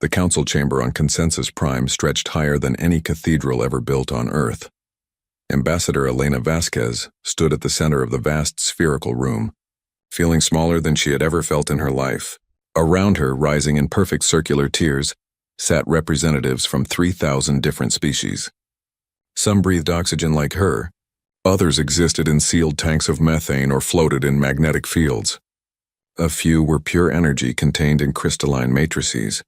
The council chamber on Consensus Prime stretched higher than any cathedral ever built on Earth. Ambassador Elena Vasquez stood at the center of the vast spherical room, feeling smaller than she had ever felt in her life. Around her, rising in perfect circular tiers, sat representatives from 3,000 different species. Some breathed oxygen like her, others existed in sealed tanks of methane or floated in magnetic fields. A few were pure energy contained in crystalline matrices.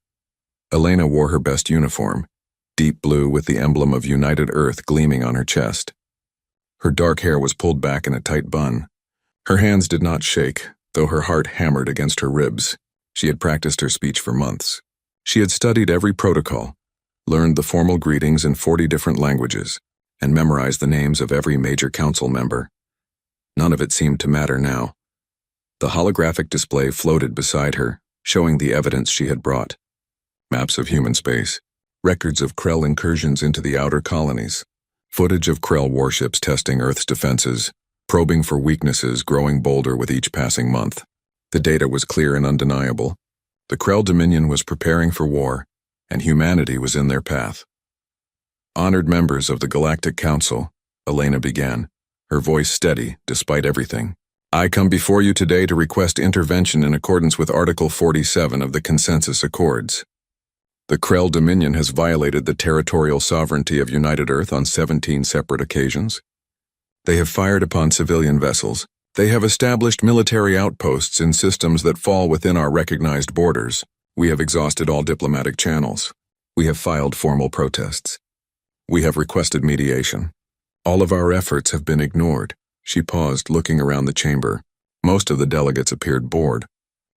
Elena wore her best uniform, deep blue with the emblem of United Earth gleaming on her chest. Her dark hair was pulled back in a tight bun. Her hands did not shake, though her heart hammered against her ribs. She had practiced her speech for months. She had studied every protocol, learned the formal greetings in 40 different languages, and memorized the names of every major council member. None of it seemed to matter now. The holographic display floated beside her, showing the evidence she had brought. Maps of human space, records of Krell incursions into the outer colonies, footage of Krell warships testing Earth's defenses, probing for weaknesses growing bolder with each passing month. The data was clear and undeniable. The Krell Dominion was preparing for war, and humanity was in their path. Honored members of the Galactic Council, Elena began, her voice steady despite everything. I come before you today to request intervention in accordance with Article 47 of the Consensus Accords. The Krell Dominion has violated the territorial sovereignty of United Earth on 17 separate occasions. They have fired upon civilian vessels. They have established military outposts in systems that fall within our recognized borders. We have exhausted all diplomatic channels. We have filed formal protests. We have requested mediation. All of our efforts have been ignored. She paused, looking around the chamber. Most of the delegates appeared bored.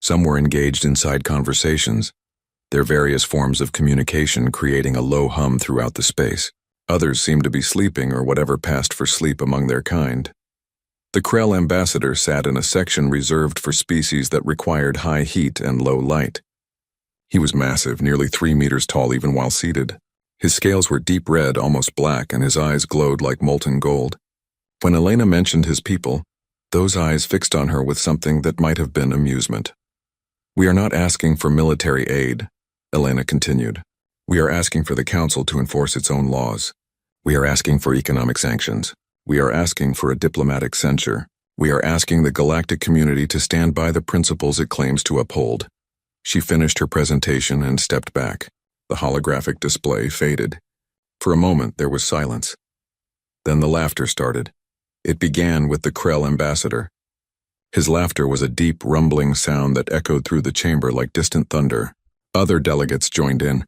Some were engaged in side conversations, their various forms of communication creating a low hum throughout the space. Others seemed to be sleeping or whatever passed for sleep among their kind. The Krell ambassador sat in a section reserved for species that required high heat and low light. He was massive, nearly 3 meters tall even while seated. His scales were deep red, almost black, and his eyes glowed like molten gold. When Elena mentioned his people, those eyes fixed on her with something that might have been amusement. We are not asking for military aid, Elena continued. We are asking for the Council to enforce its own laws. We are asking for economic sanctions. We are asking for a diplomatic censure. We are asking the galactic community to stand by the principles it claims to uphold. She finished her presentation and stepped back. The holographic display faded. For a moment, there was silence. Then the laughter started. It began with the Krell ambassador. His laughter was a deep, rumbling sound that echoed through the chamber like distant thunder. Other delegates joined in.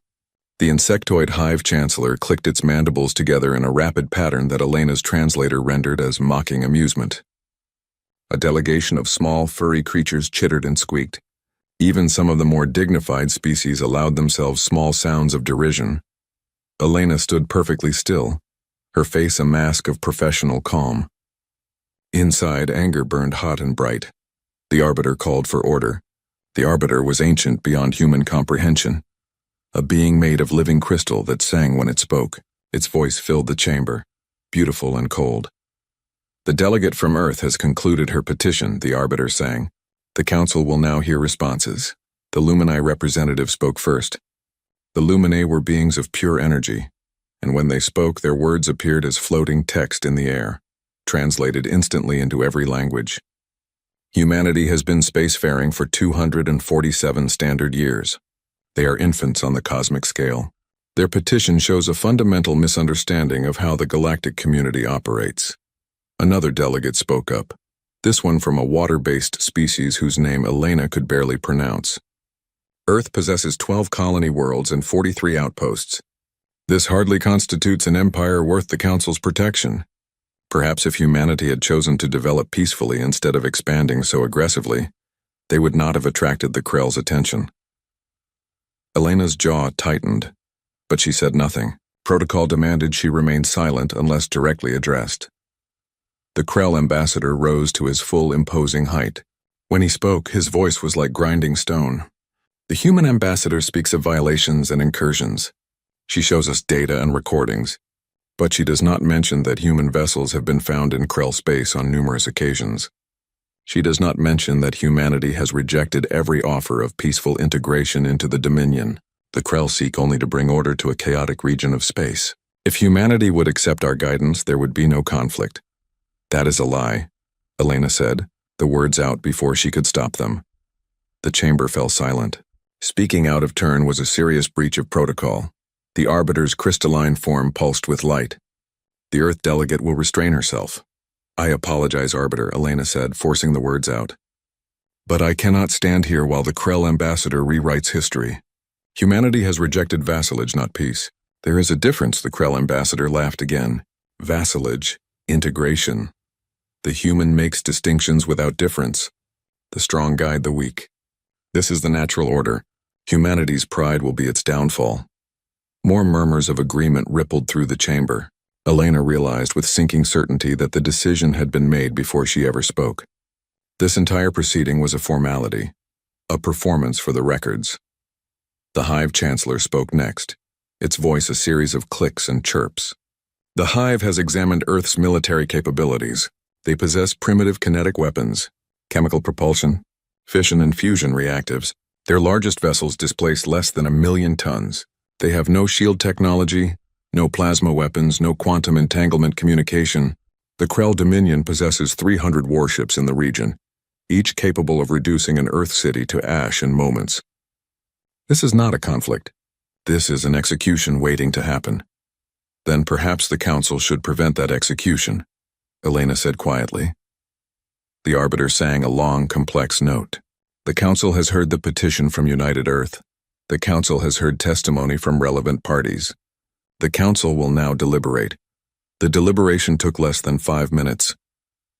The insectoid hive chancellor clicked its mandibles together in a rapid pattern that Elena's translator rendered as mocking amusement. A delegation of small, furry creatures chittered and squeaked. Even some of the more dignified species allowed themselves small sounds of derision. Elena stood perfectly still, her face a mask of professional calm. Inside, anger burned hot and bright. The Arbiter called for order. The Arbiter was ancient beyond human comprehension. A being made of living crystal that sang when it spoke. Its voice filled the chamber, beautiful and cold. The delegate from Earth has concluded her petition, the Arbiter sang. The Council will now hear responses. The Lumini representative spoke first. The Lumini were beings of pure energy, and when they spoke, their words appeared as floating text in the air, translated instantly into every language. Humanity has been spacefaring for 247 standard years. They are infants on the cosmic scale. Their petition shows a fundamental misunderstanding of how the galactic community operates. Another delegate spoke up, this one from a water-based species whose name Elena could barely pronounce. Earth possesses 12 colony worlds and 43 outposts. This hardly constitutes an empire worth the Council's protection. Perhaps if humanity had chosen to develop peacefully instead of expanding so aggressively, they would not have attracted the Krell's attention. Elena's jaw tightened, but she said nothing. Protocol demanded she remain silent unless directly addressed. The Krell ambassador rose to his full imposing height. When he spoke, his voice was like grinding stone. The human ambassador speaks of violations and incursions. She shows us data and recordings, but she does not mention that human vessels have been found in Krell space on numerous occasions. She does not mention that humanity has rejected every offer of peaceful integration into the Dominion. The Krell seek only to bring order to a chaotic region of space. If humanity would accept our guidance, there would be no conflict. That is a lie, Elena said, the words out before she could stop them. The chamber fell silent. Speaking out of turn was a serious breach of protocol. The Arbiter's crystalline form pulsed with light. The Earth delegate will restrain herself. I apologize, Arbiter, Elena said, forcing the words out. But I cannot stand here while the Krell ambassador rewrites history. Humanity has rejected vassalage, not peace. There is a difference, the Krell ambassador laughed again. Vassalage, integration. The human makes distinctions without difference. The strong guide the weak. This is the natural order. Humanity's pride will be its downfall. More murmurs of agreement rippled through the chamber. Elena realized with sinking certainty that the decision had been made before she ever spoke. This entire proceeding was a formality, a performance for the records. The Hive Chancellor spoke next, its voice a series of clicks and chirps. The Hive has examined Earth's military capabilities. They possess primitive kinetic weapons, chemical propulsion, fission and fusion reactives. Their largest vessels displace less than 1 million tons. They have no shield technology, no plasma weapons, no quantum entanglement communication. The Krell Dominion possesses 300 warships in the region, each capable of reducing an Earth city to ash in moments. This is not a conflict. This is an execution waiting to happen. Then perhaps the Council should prevent that execution, Elena said quietly. The Arbiter sang a long, complex note. The Council has heard the petition from United Earth. The Council has heard testimony from relevant parties. The Council will now deliberate. The deliberation took less than 5 minutes.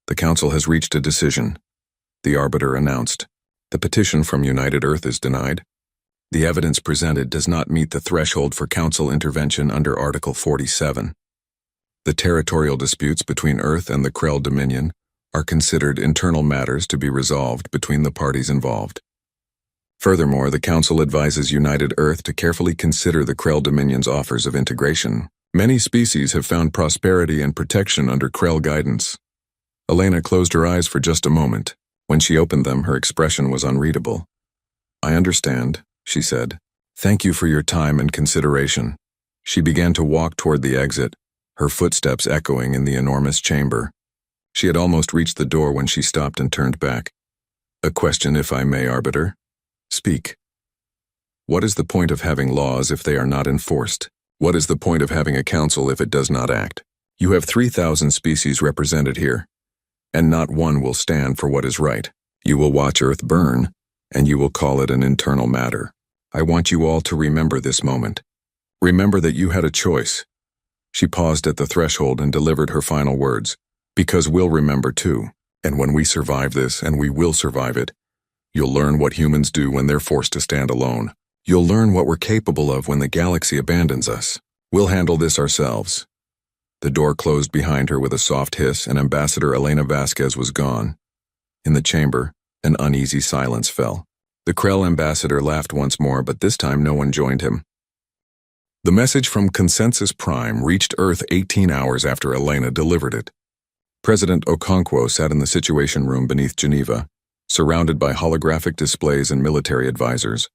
The Council has reached a decision. The Arbiter announced. The petition from United Earth is denied. The evidence presented does not meet the threshold for Council intervention under Article 47. The territorial disputes between Earth and the Krell Dominion are considered internal matters to be resolved between the parties involved. Furthermore, the Council advises United Earth to carefully consider the Krell Dominion's offers of integration. Many species have found prosperity and protection under Krell guidance. Elena closed her eyes for just a moment. When she opened them, her expression was unreadable. I understand, she said. Thank you for your time and consideration. She began to walk toward the exit, her footsteps echoing in the enormous chamber. She had almost reached the door when she stopped and turned back. A question, if I may, Arbiter. Speak. What is the point of having laws if they are not enforced? What is the point of having a council if it does not act? You have 3,000 species represented here, and not one will stand for what is right. You will watch Earth burn, and you will call it an internal matter. I want you all to remember this moment. Remember that you had a choice. She paused at the threshold and delivered her final words. Because we'll remember too, and when we survive this, and we will survive it, you'll learn what humans do when they're forced to stand alone. You'll learn what we're capable of when the galaxy abandons us. We'll handle this ourselves. The door closed behind her with a soft hiss, and Ambassador Elena Vasquez was gone. In the chamber, an uneasy silence fell. The Krell ambassador laughed once more, but this time no one joined him. The message from Consensus Prime reached Earth 18 hours after Elena delivered it. President Okonkwo sat in the Situation Room beneath Geneva, surrounded by holographic displays and military advisors.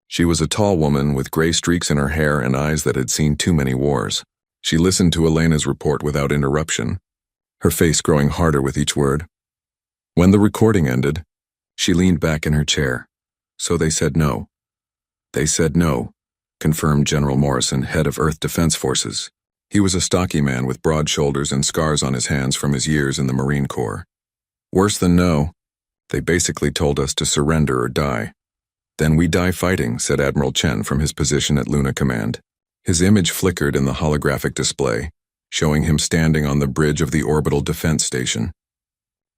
She was a tall woman with gray streaks in her hair and eyes that had seen too many wars. She listened to Elena's report without interruption, her face growing harder with each word. When the recording ended, she leaned back in her chair. So they said no. They said no, confirmed General Morrison, head of Earth Defense Forces. He was a stocky man with broad shoulders and scars on his hands from his years in the Marine Corps. Worse than no, they basically told us to surrender or die. Then we die fighting, said Admiral Chen from his position at Luna Command. His image flickered in the holographic display, showing him standing on the bridge of the orbital defense station.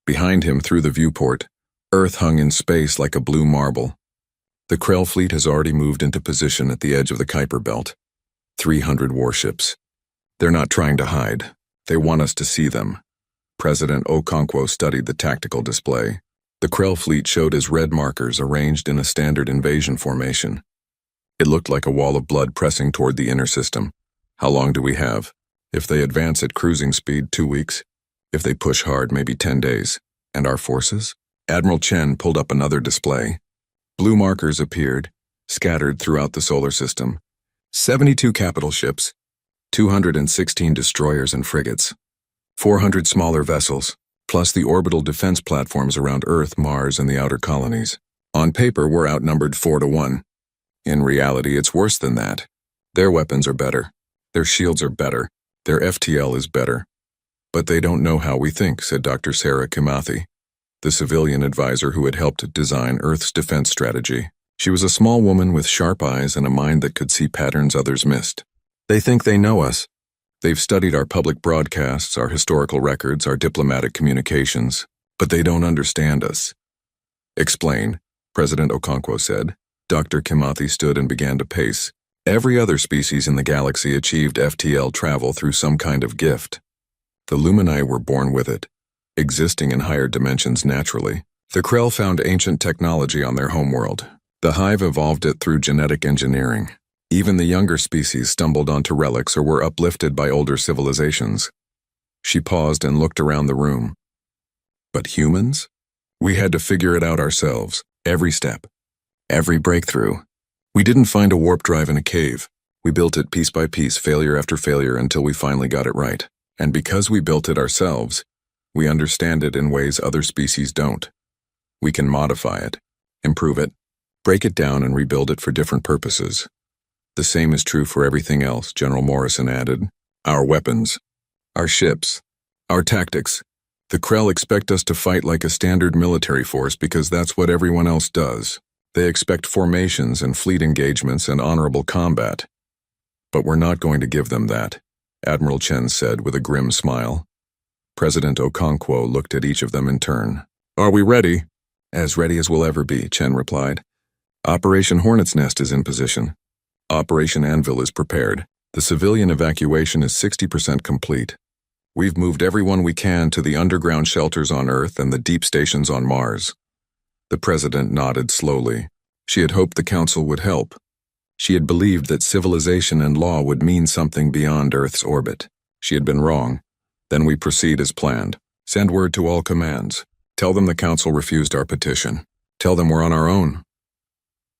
Behind him, through the viewport, Earth hung in space like a blue marble. The Krell fleet has already moved into position at the edge of the Kuiper Belt. 300 warships. They're not trying to hide. They want us to see them. President Okonkwo studied the tactical display. The Krell fleet showed as red markers arranged in a standard invasion formation. It looked like a wall of blood pressing toward the inner system. How long do we have? If they advance at cruising speed, 2 weeks. If they push hard, maybe 10 days. And our forces? Admiral Chen pulled up another display. Blue markers appeared, scattered throughout the solar system. 72 capital ships, 216 destroyers and frigates, 400 smaller vessels, plus the orbital defense platforms around Earth, Mars, and the outer colonies. On paper, we're outnumbered 4-1. In reality, it's worse than that. Their weapons are better. Their shields are better. Their FTL is better. But they don't know how we think, said Dr. Sarah Kimathi, the civilian advisor who had helped design Earth's defense strategy. She was a small woman with sharp eyes and a mind that could see patterns others missed. They think they know us. They've studied our public broadcasts, our historical records, our diplomatic communications, but they don't understand us. Explain, President Okonkwo said. Dr. Kimathi stood and began to pace. Every other species in the galaxy achieved FTL travel through some kind of gift. The Lumini were born with it, existing in higher dimensions naturally. The Krell found ancient technology on their homeworld. The Hive evolved it through genetic engineering. Even the younger species stumbled onto relics or were uplifted by older civilizations. She paused and looked around the room. But humans? We had to figure it out ourselves, every step, every breakthrough. We didn't find a warp drive in a cave. We built it piece by piece, failure after failure, until we finally got it right. And because we built it ourselves, we understand it in ways other species don't. We can modify it, improve it, break it down and rebuild it for different purposes. The same is true for everything else, General Morrison added. Our weapons, our ships, our tactics. The Krell expect us to fight like a standard military force because that's what everyone else does. They expect formations and fleet engagements and honorable combat. But we're not going to give them that, Admiral Chen said with a grim smile. President Okonkwo looked at each of them in turn. Are we ready? As ready as we'll ever be, Chen replied. Operation Hornet's Nest is in position. Operation Anvil is prepared. The civilian evacuation is 60% complete. We've moved everyone we can to the underground shelters on Earth and the deep stations on Mars. The president nodded slowly. She had hoped the council would help. She had believed that civilization and law would mean something beyond Earth's orbit. She had been wrong. Then we proceed as planned. Send word to all commands. Tell them the council refused our petition. Tell them we're on our own.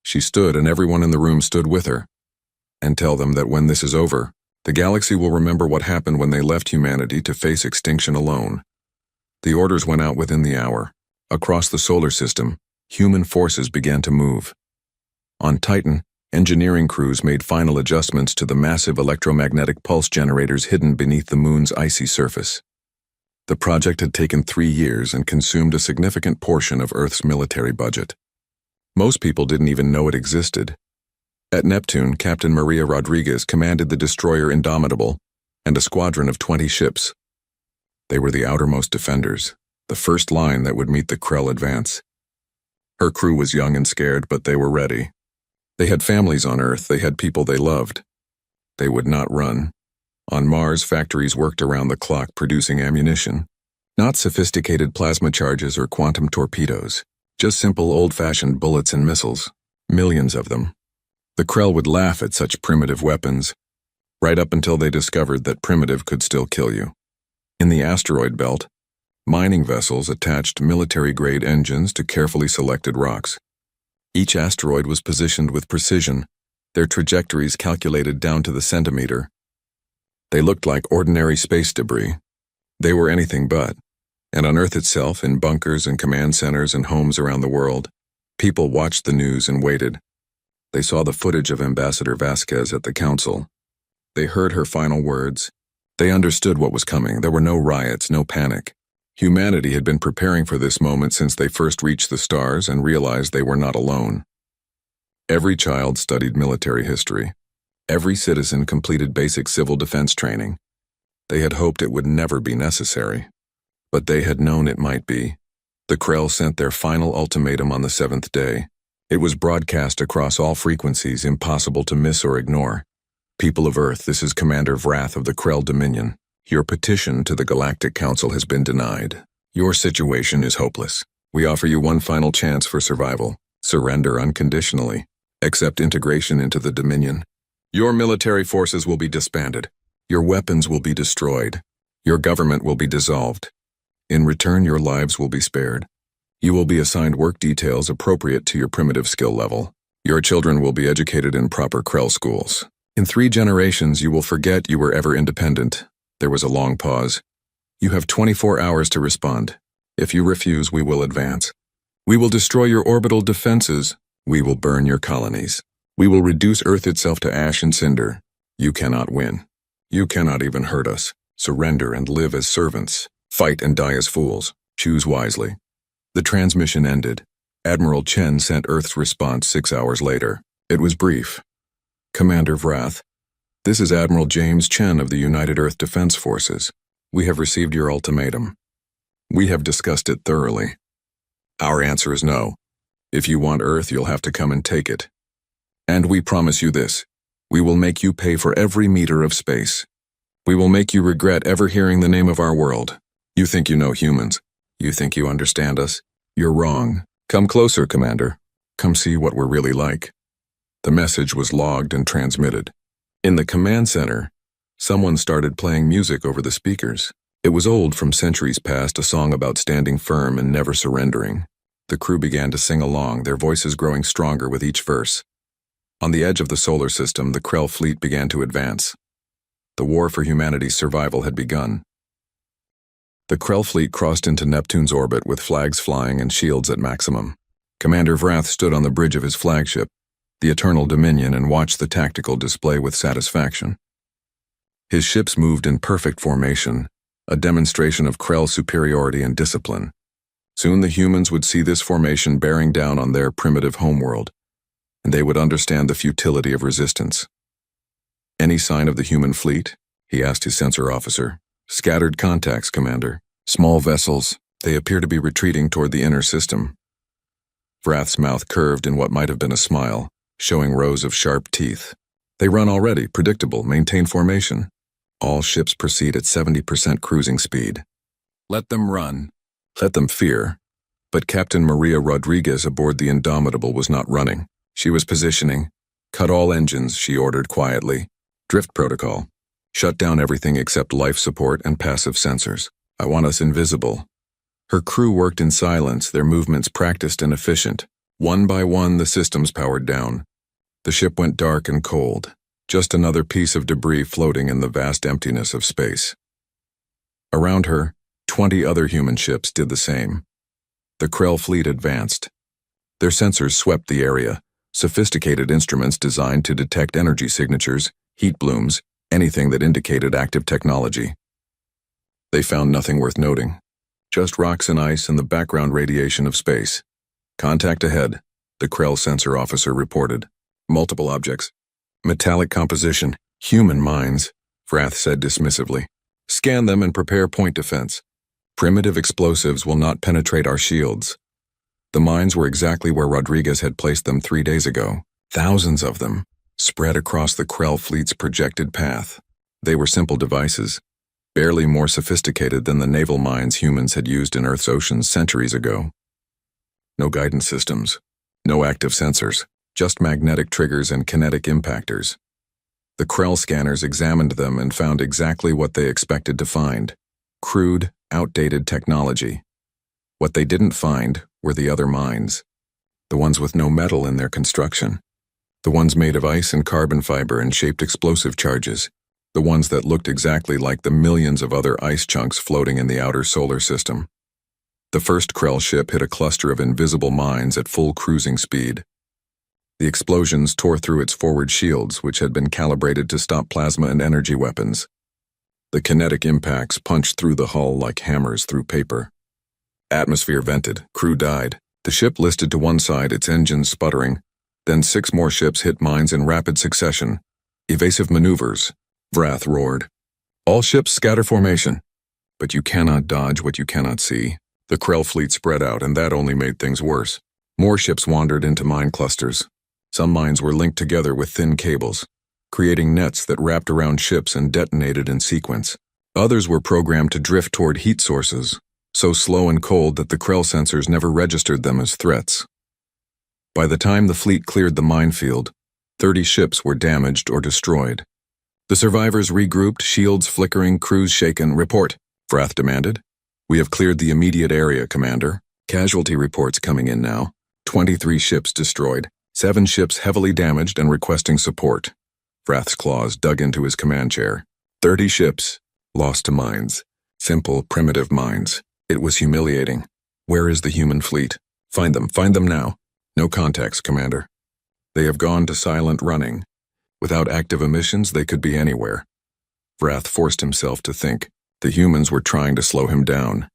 She stood and everyone in the room stood with her. And tell them that when this is over, the galaxy will remember what happened when they left humanity to face extinction alone. The orders went out within the hour. Across the solar system, human forces began to move. On Titan, engineering crews made final adjustments to the massive electromagnetic pulse generators hidden beneath the moon's icy surface. The project had taken 3 years and consumed a significant portion of Earth's military budget. Most people didn't even know it existed. At Neptune, Captain Maria Rodriguez commanded the destroyer Indomitable and a squadron of 20 ships. They were the outermost defenders, the first line that would meet the Krell advance. Her crew was young and scared, but they were ready. They had families on Earth, they had people they loved. They would not run. On Mars, factories worked around the clock producing ammunition. Not sophisticated plasma charges or quantum torpedoes, just simple old-fashioned bullets and missiles, millions of them. The Krell would laugh at such primitive weapons, right up until they discovered that primitive could still kill you. In the asteroid belt, mining vessels attached military-grade engines to carefully selected rocks. Each asteroid was positioned with precision, their trajectories calculated down to the centimeter. They looked like ordinary space debris. They were anything but. And on Earth itself, in bunkers and command centers and homes around the world, people watched the news and waited. They saw the footage of Ambassador Vasquez at the council. They heard her final words. They understood what was coming. There were no riots, no panic. Humanity had been preparing for this moment since they first reached the stars and realized they were not alone. Every child studied military history. Every citizen completed basic civil defense training. They had hoped it would never be necessary. But they had known it might be. The Krell sent their final ultimatum on the 7th day. It was broadcast across all frequencies, impossible to miss or ignore. People of Earth, this is Commander Vrath of the Krell Dominion. Your petition to the Galactic Council has been denied. Your situation is hopeless. We offer you one final chance for survival. Surrender unconditionally. Accept integration into the Dominion. Your military forces will be disbanded. Your weapons will be destroyed. Your government will be dissolved. In return, your lives will be spared. You will be assigned work details appropriate to your primitive skill level. Your children will be educated in proper Krell schools. In 3 generations, you will forget you were ever independent. There was a long pause. You have 24 hours to respond. If you refuse, we will advance. We will destroy your orbital defenses. We will burn your colonies. We will reduce Earth itself to ash and cinder. You cannot win. You cannot even hurt us. Surrender and live as servants. Fight and die as fools. Choose wisely. The transmission ended. Admiral Chen sent Earth's response 6 hours later. It was brief. Commander Vrath, this is Admiral James Chen of the United Earth Defense Forces. We have received your ultimatum. We have discussed it thoroughly. Our answer is no. If you want Earth, you'll have to come and take it. And we promise you this. We will make you pay for every meter of space. We will make you regret ever hearing the name of our world. You think you know humans. You think you understand us. You're wrong. Come closer, Commander. Come see what we're really like. The message was logged and transmitted. In the command center, someone started playing music over the speakers. It was old from centuries past, a song about standing firm and never surrendering. The crew began to sing along, their voices growing stronger with each verse. On the edge of the solar system, the Krell fleet began to advance. The war for humanity's survival had begun. The Krell fleet crossed into Neptune's orbit with flags flying and shields at maximum. Commander Vrath stood on the bridge of his flagship, the Eternal Dominion, and watched the tactical display with satisfaction. His ships moved in perfect formation, a demonstration of Krell superiority and discipline. Soon the humans would see this formation bearing down on their primitive homeworld, and they would understand the futility of resistance. Any sign of the human fleet? He asked his sensor officer. Scattered contacts, Commander. Small vessels. They appear to be retreating toward the inner system. Vrath's mouth curved in what might have been a smile, showing rows of sharp teeth. They run already, predictable, maintain formation. All ships proceed at 70% cruising speed. Let them run. Let them fear. But Captain Maria Rodriguez aboard the Indomitable was not running. She was positioning. Cut all engines, she ordered quietly. Drift protocol. Shut down everything except life support and passive sensors. I want us invisible. Her crew worked in silence, their movements practiced and efficient. One by one, the systems powered down. The ship went dark and cold, just another piece of debris floating in the vast emptiness of space. Around her, 20 other human ships did the same. The Krell fleet advanced. Their sensors swept the area, sophisticated instruments designed to detect energy signatures, heat blooms, anything that indicated active technology. They found nothing worth noting. Just rocks and ice and the background radiation of space. Contact ahead, the Krell sensor officer reported. Multiple objects. Metallic composition. Human minds, Vrath said dismissively. Scan them and prepare point defense. Primitive explosives will not penetrate our shields. The mines were exactly where Rodriguez had placed them 3 days ago. Thousands of them, spread across the Krell fleet's projected path. They were simple devices, barely more sophisticated than the naval mines humans had used in Earth's oceans centuries ago. No guidance systems, no active sensors, just magnetic triggers and kinetic impactors. The Krell scanners examined them and found exactly what they expected to find: crude, outdated technology. What they didn't find were the other mines, the ones with no metal in their construction, the ones made of ice and carbon fiber and shaped explosive charges, the ones that looked exactly like the millions of other ice chunks floating in the outer solar system. The first Krell ship hit a cluster of invisible mines at full cruising speed. The explosions tore through its forward shields, which had been calibrated to stop plasma and energy weapons. The kinetic impacts punched through the hull like hammers through paper. Atmosphere vented, crew died. The ship listed to one side, its engines sputtering. Then 6 more ships hit mines in rapid succession. Evasive maneuvers, Vrath roared. All ships scatter formation. But you cannot dodge what you cannot see. The Krell fleet spread out, and that only made things worse. More ships wandered into mine clusters. Some mines were linked together with thin cables, creating nets that wrapped around ships and detonated in sequence. Others were programmed to drift toward heat sources, so slow and cold that the Krell sensors never registered them as threats. By the time the fleet cleared the minefield, 30 ships were damaged or destroyed. The survivors regrouped, shields flickering, crews shaken. Report, Vrath demanded. We have cleared the immediate area, Commander. Casualty reports coming in now. 23 ships destroyed. 7 ships heavily damaged and requesting support. Wrath's claws dug into his command chair. 30 ships, lost to mines. Simple, primitive mines. It was humiliating. Where is the human fleet? Find them now. No contacts, Commander. They have gone to silent running. Without active emissions, they could be anywhere. Wrath forced himself to think. The humans were trying to slow him down,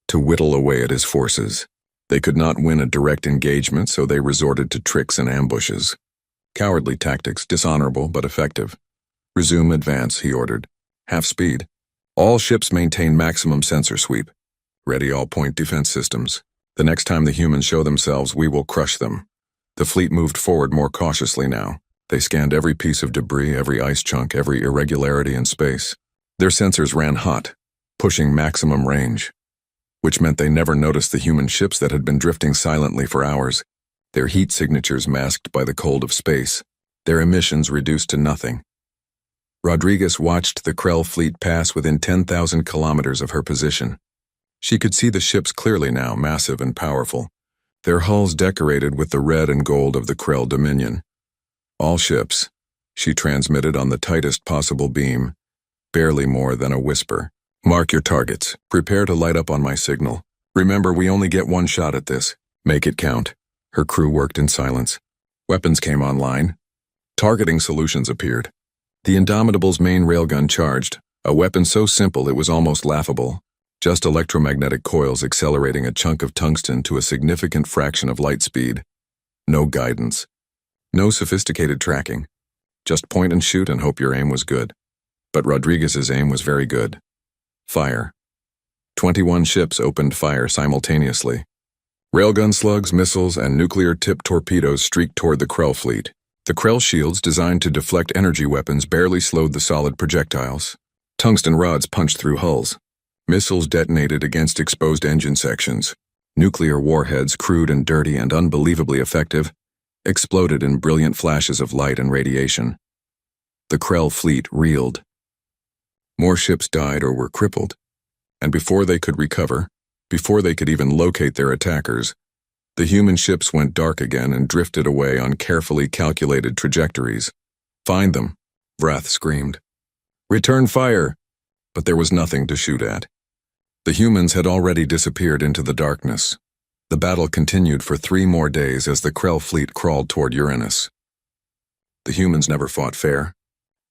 to whittle away at his forces. They could not win a direct engagement, so they resorted to tricks and ambushes. Cowardly tactics, dishonorable but effective. Resume advance, he ordered. Half speed. All ships maintain maximum sensor sweep. Ready all point defense systems. The next time the humans show themselves, we will crush them. The fleet moved forward more cautiously now. They scanned every piece of debris, every ice chunk, every irregularity in space. Their sensors ran hot, pushing maximum range, which meant they never noticed the human ships that had been drifting silently for hours, their heat signatures masked by the cold of space, their emissions reduced to nothing. Rodriguez watched the Krell fleet pass within 10,000 kilometers of her position. She could see the ships clearly now, massive and powerful, their hulls decorated with the red and gold of the Krell Dominion. All ships, she transmitted on the tightest possible beam, barely more than a whisper. Mark your targets. Prepare to light up on my signal. Remember, we only get one shot at this. Make it count. Her crew worked in silence. Weapons came online. Targeting solutions appeared. The Indomitable's main railgun charged, a weapon so simple it was almost laughable. Just electromagnetic coils accelerating a chunk of tungsten to a significant fraction of light speed. No guidance. No sophisticated tracking. Just point and shoot and hope your aim was good. But Rodriguez's aim was very good. Fire. 21 ships opened fire simultaneously. Railgun slugs, missiles, and nuclear-tipped torpedoes streaked toward the Krell fleet. The Krell shields, designed to deflect energy weapons, barely slowed the solid projectiles. Tungsten rods punched through hulls. Missiles detonated against exposed engine sections. Nuclear warheads, crude and dirty and unbelievably effective, exploded in brilliant flashes of light and radiation. The Krell fleet reeled. More ships died or were crippled, and before they could recover, before they could even locate their attackers, the human ships went dark again and drifted away on carefully calculated trajectories. Find them, Wrath screamed. Return fire! But there was nothing to shoot at. The humans had already disappeared into the darkness. The battle continued for 3 more days as the Krell fleet crawled toward Uranus. The humans never fought fair.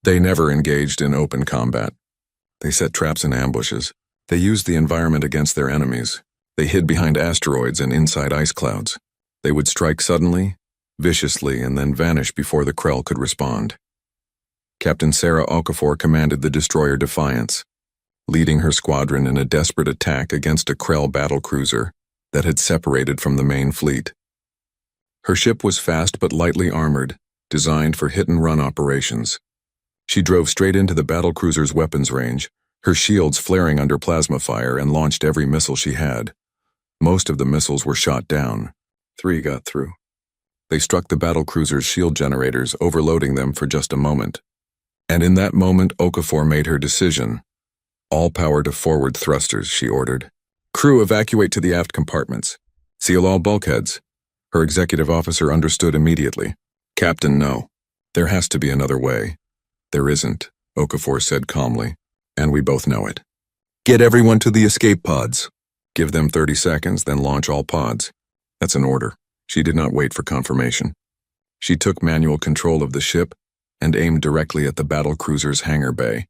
They never engaged in open combat. They set traps and ambushes. They used the environment against their enemies. They hid behind asteroids and inside ice clouds. They would strike suddenly, viciously, and then vanish before the Krell could respond. Captain Sarah Okafor commanded the destroyer Defiance, leading her squadron in a desperate attack against a Krell battlecruiser that had separated from the main fleet. Her ship was fast but lightly armored, designed for hit-and-run operations. She drove straight into the battlecruiser's weapons range, her shields flaring under plasma fire, and launched every missile she had. Most of the missiles were shot down. 3 got through. They struck the battlecruiser's shield generators, overloading them for just a moment. And in that moment, Okafor made her decision. All power to forward thrusters, she ordered. Crew, evacuate to the aft compartments. Seal all bulkheads. Her executive officer understood immediately. Captain, no. There has to be another way. There isn't, Okafor said calmly, and we both know it. Get everyone to the escape pods. Give them 30 seconds, then launch all pods. That's an order. She did not wait for confirmation. She took manual control of the ship and aimed directly at the battlecruiser's hangar bay.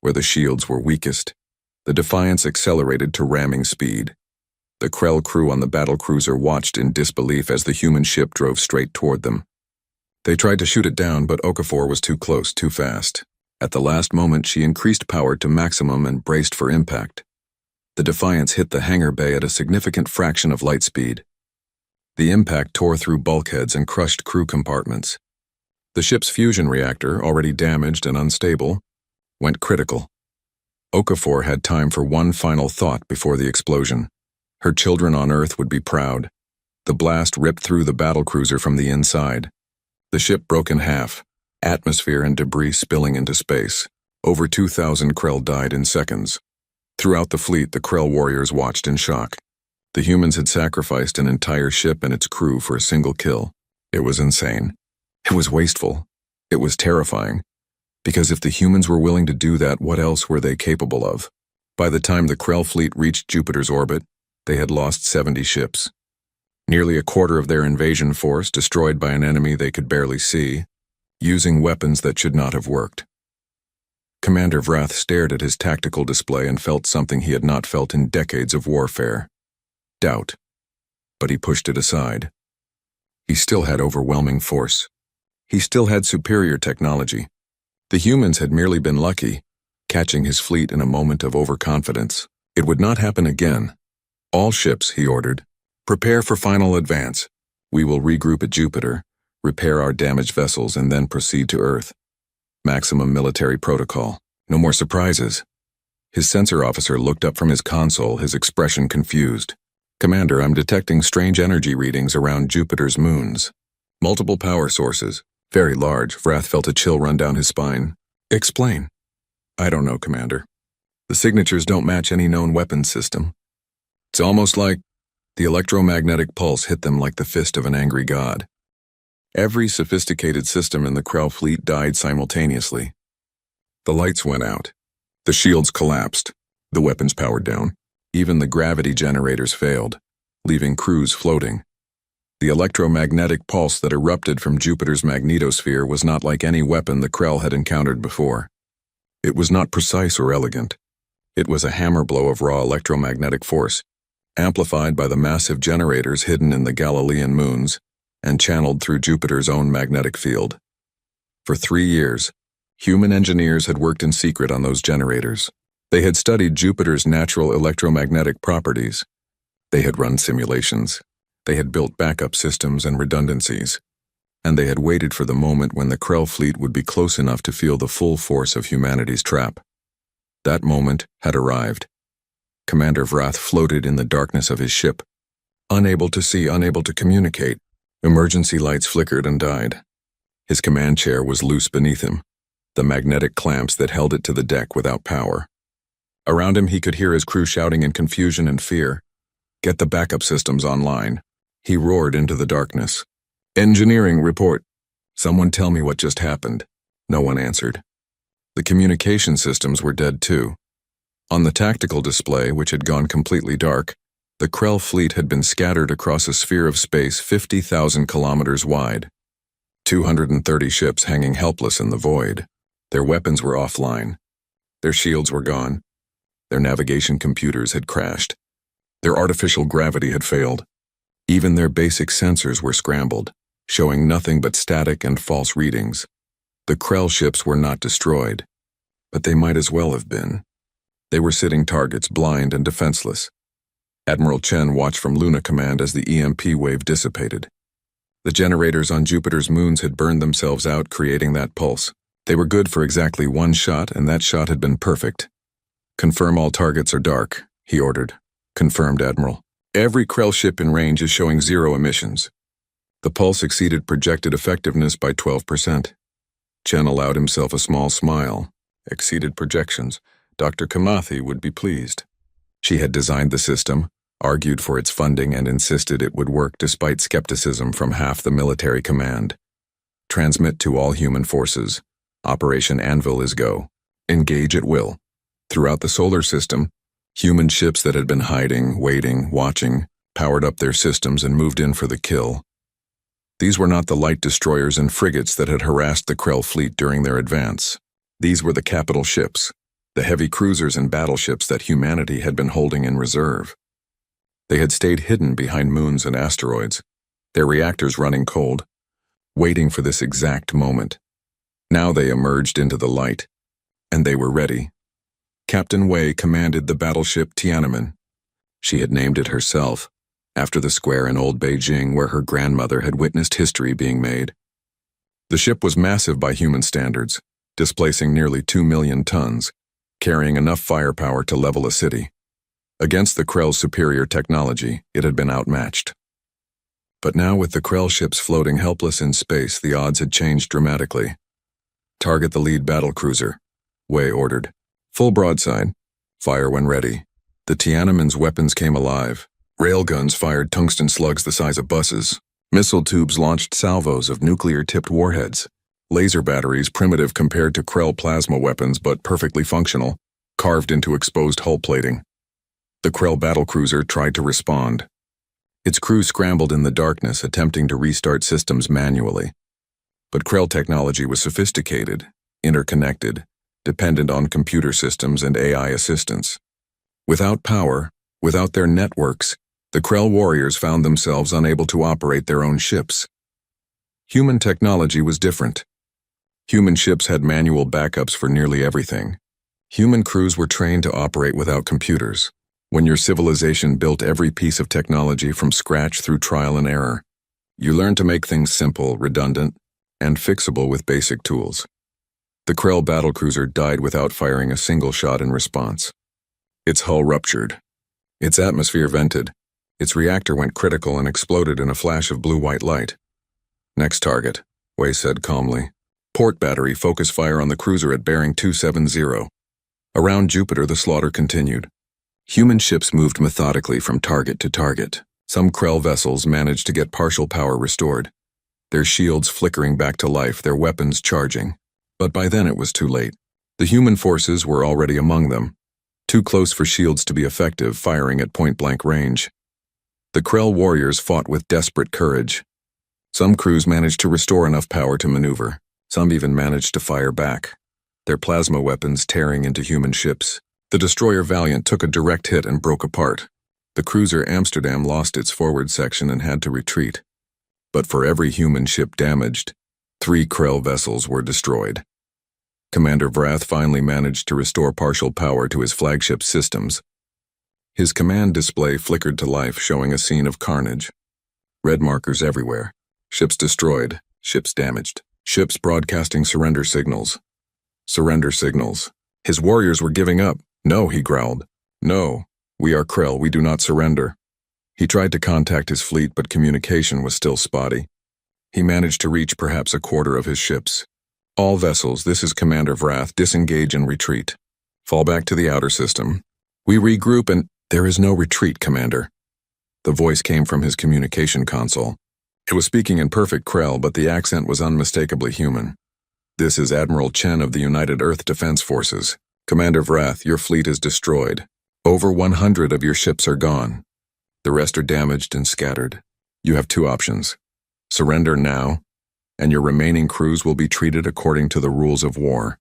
Where the shields were weakest, the Defiance accelerated to ramming speed. The Krell crew on the battlecruiser watched in disbelief as the human ship drove straight toward them. They tried to shoot it down, but Okafor was too close, too fast. At the last moment, she increased power to maximum and braced for impact. The Defiance hit the hangar bay at a significant fraction of light speed. The impact tore through bulkheads and crushed crew compartments. The ship's fusion reactor, already damaged and unstable, went critical. Okafor had time for one final thought before the explosion. Her children on Earth would be proud. The blast ripped through the battlecruiser from the inside. The ship broke in half, atmosphere and debris spilling into space. Over 2,000 Krell died in seconds. Throughout the fleet, the Krell warriors watched in shock. The humans had sacrificed an entire ship and its crew for a single kill. It was insane. It was wasteful. It was terrifying. Because if the humans were willing to do that, what else were they capable of? By the time the Krell fleet reached Jupiter's orbit, they had lost 70 ships. Nearly a quarter of their invasion force destroyed by an enemy they could barely see, using weapons that should not have worked. Commander Vrath stared at his tactical display and felt something he had not felt in decades of warfare. Doubt. But he pushed it aside. He still had overwhelming force. He still had superior technology. The humans had merely been lucky, catching his fleet in a moment of overconfidence. It would not happen again. All ships, he ordered. Prepare for final advance. We will regroup at Jupiter, repair our damaged vessels, and then proceed to Earth. Maximum military protocol. No more surprises. His sensor officer looked up from his console, his expression confused. Commander, I'm detecting strange energy readings around Jupiter's moons. Multiple power sources. Very large. Vrath felt a chill run down his spine. Explain. I don't know, Commander. The signatures don't match any known weapons system. It's almost like the electromagnetic pulse hit them like the fist of an angry god. Every sophisticated system in the Krell fleet died simultaneously. The lights went out. The shields collapsed. The weapons powered down. Even the gravity generators failed, leaving crews floating. The electromagnetic pulse that erupted from Jupiter's magnetosphere was not like any weapon the Krell had encountered before. It was not precise or elegant. It was a hammer blow of raw electromagnetic force, amplified by the massive generators hidden in the Galilean moons and channeled through Jupiter's own magnetic field. For 3 years, human engineers had worked in secret on those generators. They had studied Jupiter's natural electromagnetic properties. They had run simulations. They had built backup systems and redundancies. And they had waited for the moment when the Krell fleet would be close enough to feel the full force of humanity's trap. That moment had arrived. Commander Vrath floated in the darkness of his ship, unable to see, unable to communicate. Emergency lights flickered and died. His command chair was loose beneath him, the magnetic clamps that held it to the deck without power. Around him he could hear his crew shouting in confusion and fear. Get the backup systems online. He roared into the darkness. Engineering report. Someone tell me what just happened. No one answered. The communication systems were dead too. On the tactical display, which had gone completely dark, the Krell fleet had been scattered across a sphere of space 50,000 kilometers wide. 230 ships hanging helpless in the void. Their weapons were offline. Their shields were gone. Their navigation computers had crashed. Their artificial gravity had failed. Even their basic sensors were scrambled, showing nothing but static and false readings. The Krell ships were not destroyed, but they might as well have been. They were sitting targets, blind and defenseless. Admiral Chen watched from Luna Command as the EMP wave dissipated. The generators on Jupiter's moons had burned themselves out, creating that pulse. They were good for exactly one shot, and that shot had been perfect. Confirm all targets are dark, he ordered. Confirmed, Admiral. Every Krell ship in range is showing 0 emissions. The pulse exceeded projected effectiveness by 12%. Chen allowed himself a small smile. Exceeded projections. Dr. Kamathi would be pleased. She had designed the system, argued for its funding, and insisted it would work despite skepticism from half the military command. Transmit to all human forces. Operation Anvil is go. Engage at will. Throughout the solar system, human ships that had been hiding, waiting, watching, powered up their systems and moved in for the kill. These were not the light destroyers and frigates that had harassed the Krell fleet during their advance. These were the capital ships, the heavy cruisers and battleships that humanity had been holding in reserve. They had stayed hidden behind moons and asteroids, their reactors running cold, waiting for this exact moment. Now they emerged into the light, and they were ready. Captain Wei commanded the battleship Tiananmen. She had named it herself, after the square in old Beijing where her grandmother had witnessed history being made. The ship was massive by human standards, displacing nearly 2 million tons, carrying enough firepower to level a city. Against the Krell's superior technology, it had been outmatched. But now with the Krell ships floating helpless in space, the odds had changed dramatically. Target the lead battlecruiser, Wei ordered. Full broadside. Fire when ready. The Tiananmen's weapons came alive. Railguns fired tungsten slugs the size of buses. Missile tubes launched salvos of nuclear-tipped warheads. Laser batteries, primitive compared to Krell plasma weapons but perfectly functional, carved into exposed hull plating. The Krell battlecruiser tried to respond. Its crew scrambled in the darkness, attempting to restart systems manually. But Krell technology was sophisticated, interconnected, dependent on computer systems and AI assistance. Without power, without their networks, the Krell warriors found themselves unable to operate their own ships. Human technology was different. Human ships had manual backups for nearly everything. Human crews were trained to operate without computers. When your civilization built every piece of technology from scratch through trial and error, you learned to make things simple, redundant, and fixable with basic tools. The Krell battlecruiser died without firing a single shot in response. Its hull ruptured. Its atmosphere vented. Its reactor went critical and exploded in a flash of blue-white light. "Next target," Wei said calmly. "Port battery, focus fire on the cruiser at bearing 270. Around Jupiter, the slaughter continued. Human ships moved methodically from target to target. Some Krell vessels managed to get partial power restored, their shields flickering back to life, their weapons charging. But by then it was too late. The human forces were already among them, too close for shields to be effective, firing at point-blank range. The Krell warriors fought with desperate courage. Some crews managed to restore enough power to maneuver. Some even managed to fire back, their plasma weapons tearing into human ships. The destroyer Valiant took a direct hit and broke apart. The cruiser Amsterdam lost its forward section and had to retreat. But for every human ship damaged, 3 Krell vessels were destroyed. Commander Vrath finally managed to restore partial power to his flagship systems. His command display flickered to life, showing a scene of carnage. Red markers everywhere. Ships destroyed, ships damaged, ships broadcasting surrender signals. Surrender signals. His warriors were giving up. "No," he growled. "No, we are Krell, we do not surrender." He tried to contact his fleet, but communication was still spotty. He managed to reach perhaps a quarter of his ships. "All vessels, this is Commander Vrath, disengage and retreat. Fall back to the outer system. We regroup and—" "There is no retreat, Commander." The voice came from his communication console. It was speaking in perfect Krell, but the accent was unmistakably human. "This is Admiral Chen of the United Earth Defense Forces. Commander Vrath, your fleet is destroyed. Over 100 of your ships are gone. The rest are damaged and scattered. You have 2 options. Surrender now, and your remaining crews will be treated according to the rules of war.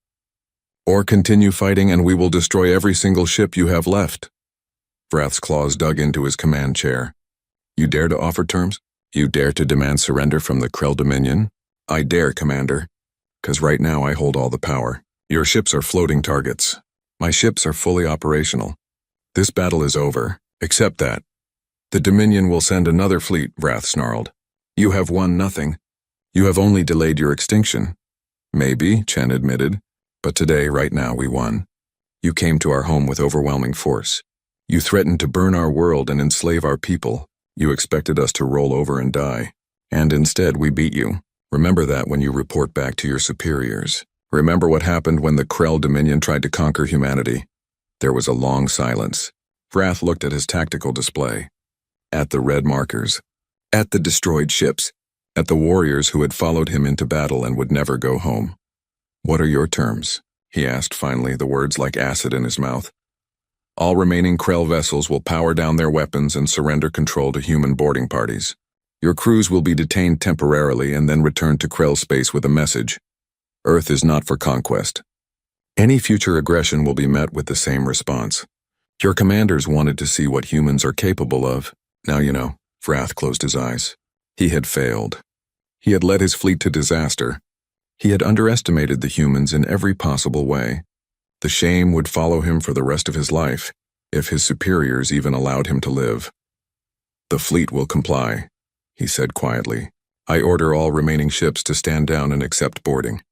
Or continue fighting and we will destroy every single ship you have left." Vrath's claws dug into his command chair. "You dare to offer terms? You dare to demand surrender from the Krell Dominion?" "I dare, Commander. 'Cause right now I hold all the power. Your ships are floating targets. My ships are fully operational. This battle is over. Accept that. The Dominion will send another fleet," Vrath snarled. "You have won nothing. You have only delayed your extinction." "Maybe," Chen admitted, "but today, right now, we won. You came to our home with overwhelming force. You threatened to burn our world and enslave our people. You expected us to roll over and die. And instead, we beat you. Remember that when you report back to your superiors. Remember what happened when the Krell Dominion tried to conquer humanity." There was a long silence. Vrath looked at his tactical display. At the red markers. At the destroyed ships. At the warriors who had followed him into battle and would never go home. "What are your terms?" he asked finally, the words like acid in his mouth. "All remaining Krell vessels will power down their weapons and surrender control to human boarding parties. Your crews will be detained temporarily and then returned to Krell space with a message. Earth is not for conquest. Any future aggression will be met with the same response. Your commanders wanted to see what humans are capable of. Now you know." Vrath closed his eyes. He had failed. He had led his fleet to disaster. He had underestimated the humans in every possible way. The shame would follow him for the rest of his life, if his superiors even allowed him to live. "The fleet will comply," he said quietly. "I order all remaining ships to stand down and accept boarding."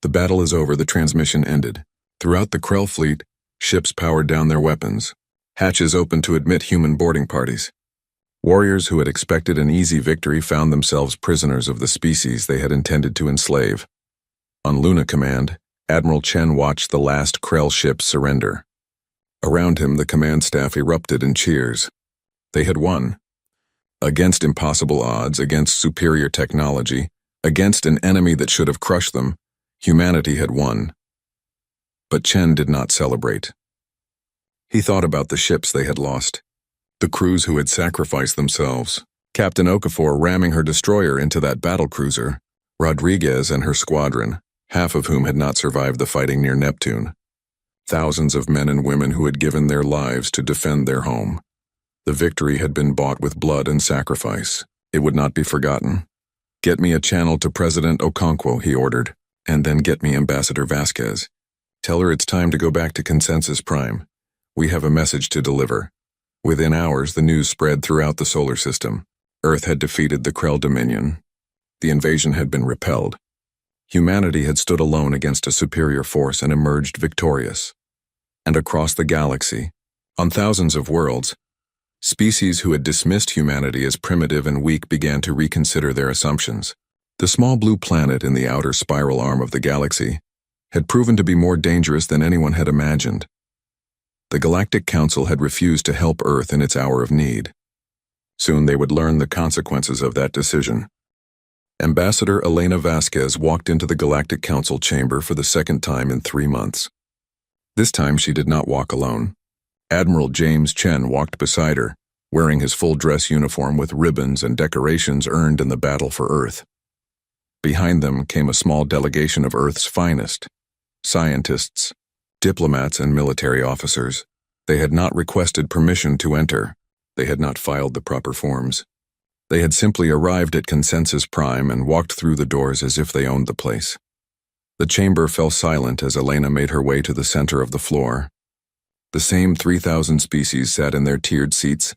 The battle is over, the transmission ended. Throughout the Krell fleet, ships powered down their weapons. Hatches opened to admit human boarding parties. Warriors who had expected an easy victory found themselves prisoners of the species they had intended to enslave. On Luna Command, Admiral Chen watched the last Krell ship surrender. Around him, the command staff erupted in cheers. They had won. Against impossible odds, against superior technology, against an enemy that should have crushed them, humanity had won. But Chen did not celebrate. He thought about the ships they had lost, the crews who had sacrificed themselves, Captain Okafor ramming her destroyer into that battlecruiser, Rodriguez and her squadron, half of whom had not survived the fighting near Neptune. Thousands of men and women who had given their lives to defend their home. The victory had been bought with blood and sacrifice. It would not be forgotten. "Get me a channel to President Okonkwo," he ordered, "and then get me Ambassador Vasquez. Tell her it's time to go back to Consensus Prime. We have a message to deliver." Within hours, the news spread throughout the solar system. Earth had defeated the Krell Dominion. The invasion had been repelled. Humanity had stood alone against a superior force and emerged victorious. And across the galaxy, on thousands of worlds, species who had dismissed humanity as primitive and weak began to reconsider their assumptions. The small blue planet in the outer spiral arm of the galaxy had proven to be more dangerous than anyone had imagined. The Galactic Council had refused to help Earth in its hour of need. Soon they would learn the consequences of that decision. Ambassador Elena Vasquez walked into the Galactic Council chamber for the second time in 3 months. This time she did not walk alone. Admiral James Chen walked beside her, wearing his full dress uniform with ribbons and decorations earned in the battle for Earth. Behind them came a small delegation of Earth's finest, scientists, diplomats, and military officers. They had not requested permission to enter. They had not filed the proper forms. They had simply arrived at Consensus Prime and walked through the doors as if they owned the place. The chamber fell silent as Elena made her way to the center of the floor. The same 3,000 species sat in their tiered seats,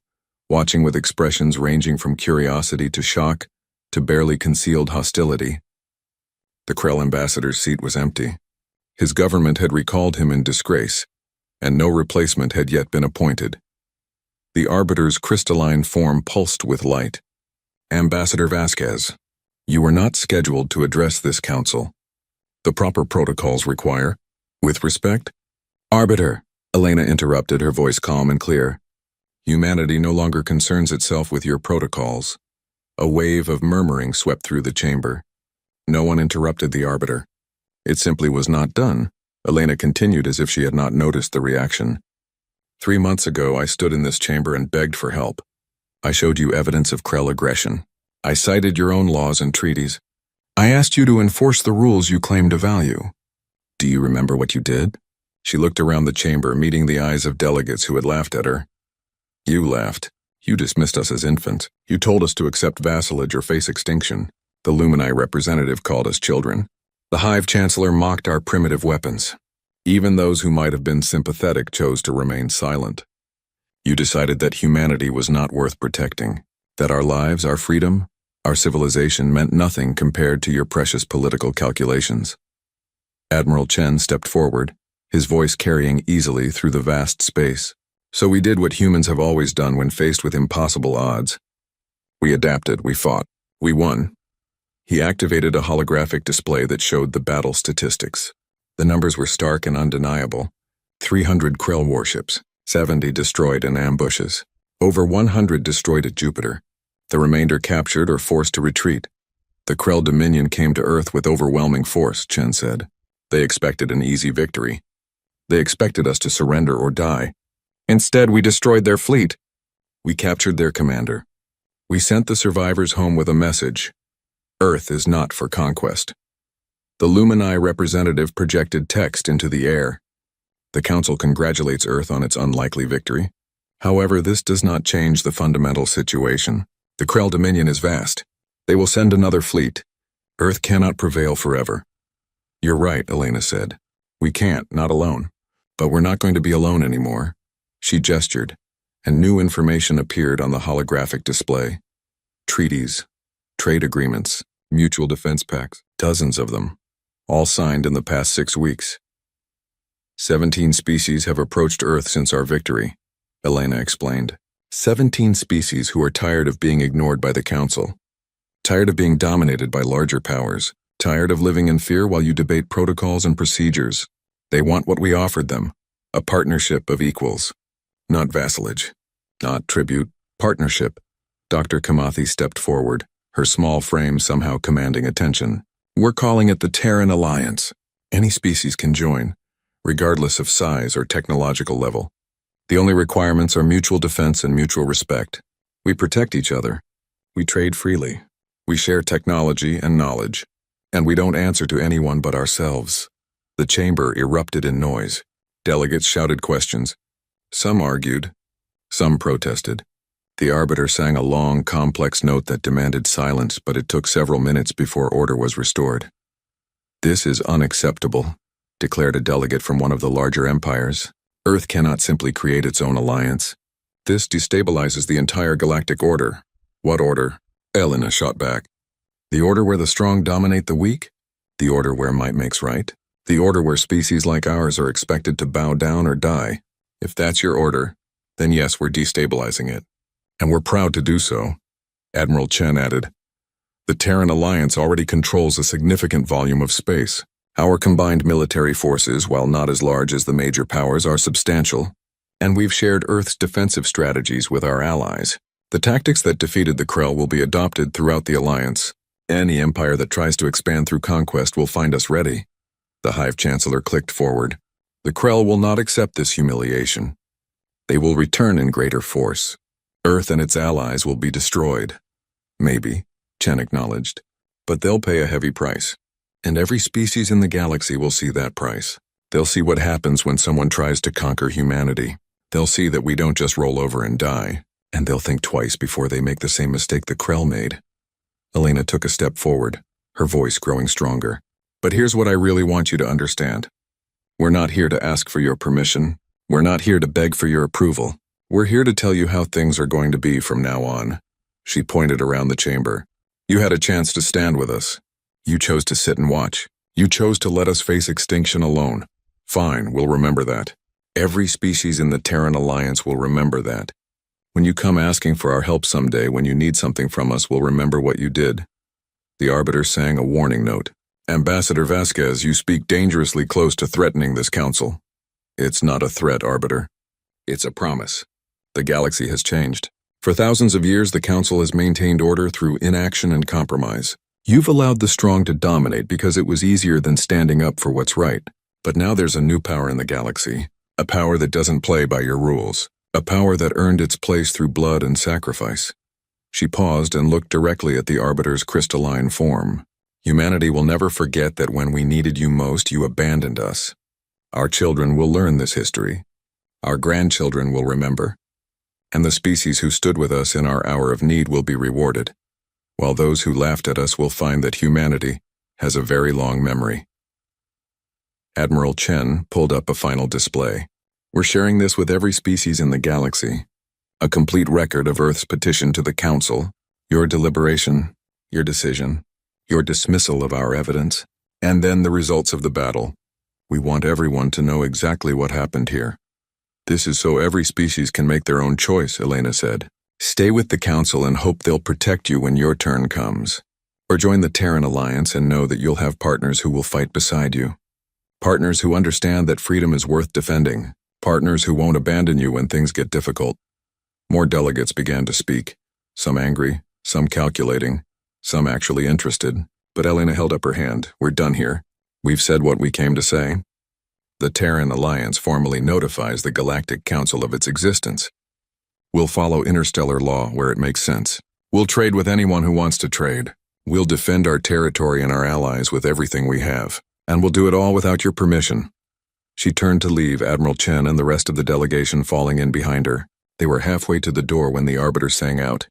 watching with expressions ranging from curiosity to shock to barely concealed hostility. The Krell ambassador's seat was empty. His government had recalled him in disgrace, and no replacement had yet been appointed. The arbiter's crystalline form pulsed with light. "Ambassador Vasquez, you were not scheduled to address this council. The proper protocols require, with respect." "Arbiter," Elena interrupted, her voice calm and clear. "Humanity no longer concerns itself with your protocols." A wave of murmuring swept through the chamber. No one interrupted the arbiter. "It simply was not done," Elena continued as if she had not noticed the reaction. 3 months ago, I stood in this chamber and begged for help. I showed you evidence of Krell aggression. I cited your own laws and treaties. I asked you to enforce the rules you claim to value. Do you remember what you did?" She looked around the chamber, meeting the eyes of delegates who had laughed at her. "You laughed. You dismissed us as infants. You told us to accept vassalage or face extinction. The Lumini representative called us children. The Hive Chancellor mocked our primitive weapons. Even those who might have been sympathetic chose to remain silent. You decided that humanity was not worth protecting, that our lives, our freedom, our civilization meant nothing compared to your precious political calculations." Admiral Chen stepped forward, his voice carrying easily through the vast space. "So we did what humans have always done when faced with impossible odds. We adapted, we fought, we won." He activated a holographic display that showed the battle statistics. The numbers were stark and undeniable. 300 Krell warships, 70 destroyed in ambushes, over 100 destroyed at Jupiter, the remainder captured or forced to retreat. "The Krell Dominion came to Earth with overwhelming force," Chen said. "They expected an easy victory. They expected us to surrender or die. Instead, we destroyed their fleet. We captured their commander. We sent the survivors home with a message. Earth is not for conquest." The Lumini representative projected text into the air. "The Council congratulates Earth on its unlikely victory. However, this does not change the fundamental situation. The Krell Dominion is vast. They will send another fleet. Earth cannot prevail forever." "You're right," Elena said. "We can't, not alone. But we're not going to be alone anymore." She gestured, and new information appeared on the holographic display. Treaties, trade agreements, mutual defense pacts, dozens of them, all signed in the past 6 weeks. 17 species have approached Earth since our victory, Elena explained. 17 species who are tired of being ignored by the Council, tired of being dominated by larger powers, tired of living in fear while you debate protocols and procedures. They want what we offered them, a partnership of equals. Not vassalage, not tribute, partnership. Dr. Kamathi stepped forward, her small frame somehow commanding attention. We're calling it the Terran Alliance. Any species can join, regardless of size or technological level. The only requirements are mutual defense and mutual respect. We protect each other. We trade freely. We share technology and knowledge. And we don't answer to anyone but ourselves. The chamber erupted in noise. Delegates shouted questions. Some argued. Some protested. The arbiter sang a long, complex note that demanded silence, but it took several minutes before order was restored. This is unacceptable, declared a delegate from one of the larger empires. Earth cannot simply create its own alliance. This destabilizes the entire galactic order. What order? Elena shot back. The order where the strong dominate the weak? The order where might makes right? The order where species like ours are expected to bow down or die? If that's your order, then yes, we're destabilizing it. And we're proud to do so. Admiral Chen added. The Terran Alliance already controls a significant volume of space. Our combined military forces, while not as large as the major powers, are substantial. And we've shared Earth's defensive strategies with our allies. The tactics that defeated the Krell will be adopted throughout the Alliance. Any empire that tries to expand through conquest will find us ready. The Hive Chancellor clicked forward. The Krell will not accept this humiliation. They will return in greater force. Earth and its allies will be destroyed. Maybe, Chen acknowledged, but they'll pay a heavy price. And every species in the galaxy will see that price. They'll see what happens when someone tries to conquer humanity. They'll see that we don't just roll over and die, and they'll think twice before they make the same mistake the Krell made. Elena took a step forward, her voice growing stronger. But here's what I really want you to understand. We're not here to ask for your permission. We're not here to beg for your approval. We're here to tell you how things are going to be from now on. She pointed around the chamber. You had a chance to stand with us. You chose to sit and watch. You chose to let us face extinction alone. Fine, we'll remember that. Every species in the Terran Alliance will remember that. When you come asking for our help someday, when you need something from us, we'll remember what you did. The Arbiter sang a warning note. Ambassador Vasquez, you speak dangerously close to threatening this council. It's not a threat, Arbiter. It's a promise. The galaxy has changed. For thousands of years, the council has maintained order through inaction and compromise. You've allowed the strong to dominate because it was easier than standing up for what's right. But now there's a new power in the galaxy. A power that doesn't play by your rules. A power that earned its place through blood and sacrifice. She paused and looked directly at the Arbiter's crystalline form. Humanity will never forget that when we needed you most, you abandoned us. Our children will learn this history. Our grandchildren will remember. And the species who stood with us in our hour of need will be rewarded, while those who laughed at us will find that humanity has a very long memory. Admiral Chen pulled up a final display. We're sharing this with every species in the galaxy. A complete record of Earth's petition to the Council, your deliberation, your decision, your dismissal of our evidence, and then the results of the battle. We want everyone to know exactly what happened here. This is so every species can make their own choice, Elena said. Stay with the Council and hope they'll protect you when your turn comes. Or join the Terran Alliance and know that you'll have partners who will fight beside you. Partners who understand that freedom is worth defending. Partners who won't abandon you when things get difficult. More delegates began to speak, some angry, some calculating, some actually interested, but Elena held up her hand. We're done here. We've said what we came to say. The Terran Alliance formally notifies the Galactic Council of its existence. We'll follow interstellar law where it makes sense. We'll trade with anyone who wants to trade. We'll defend our territory and our allies with everything we have. And we'll do it all without your permission. She turned to leave, Admiral Chen and the rest of the delegation falling in behind her. They were halfway to the door when the Arbiter sang out.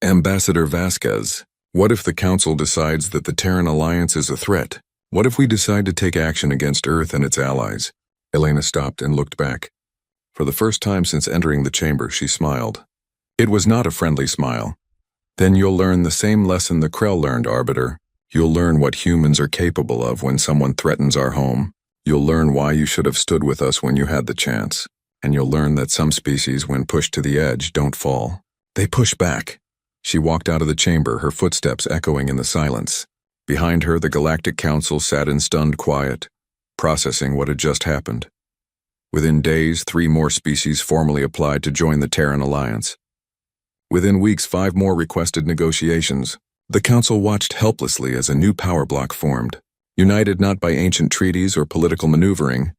Ambassador Vasquez, what if the Council decides that the Terran Alliance is a threat? What if we decide to take action against Earth and its allies? Elena stopped and looked back. For the first time since entering the chamber, she smiled. It was not a friendly smile. Then you'll learn the same lesson the Krell learned, Arbiter. You'll learn what humans are capable of when someone threatens our home. You'll learn why you should have stood with us when you had the chance. And you'll learn that some species, when pushed to the edge, don't fall. They push back. She walked out of the chamber, her footsteps echoing in the silence. Behind her, the Galactic Council sat in stunned quiet, processing what had just happened. Within days, 3 more species formally applied to join the Terran Alliance. Within weeks, 5 more requested negotiations. The Council watched helplessly as a new power bloc formed, united not by ancient treaties or political maneuvering,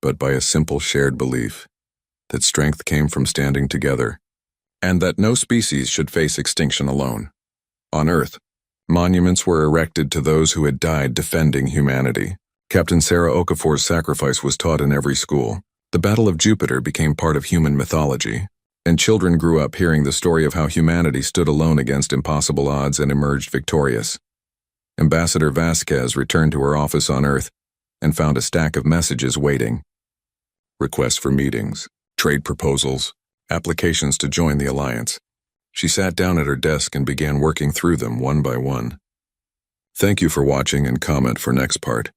but by a simple shared belief that strength came from standing together, and that no species should face extinction alone. On Earth, monuments were erected to those who had died defending humanity. Captain Sarah Okafor's sacrifice was taught in every school. The Battle of Jupiter became part of human mythology, and children grew up hearing the story of how humanity stood alone against impossible odds and emerged victorious. Ambassador Vasquez returned to her office on Earth and found a stack of messages waiting. Requests for meetings, trade proposals, applications to join the alliance. She sat down at her desk and began working through them one by one. Thank you for watching and comment for next part.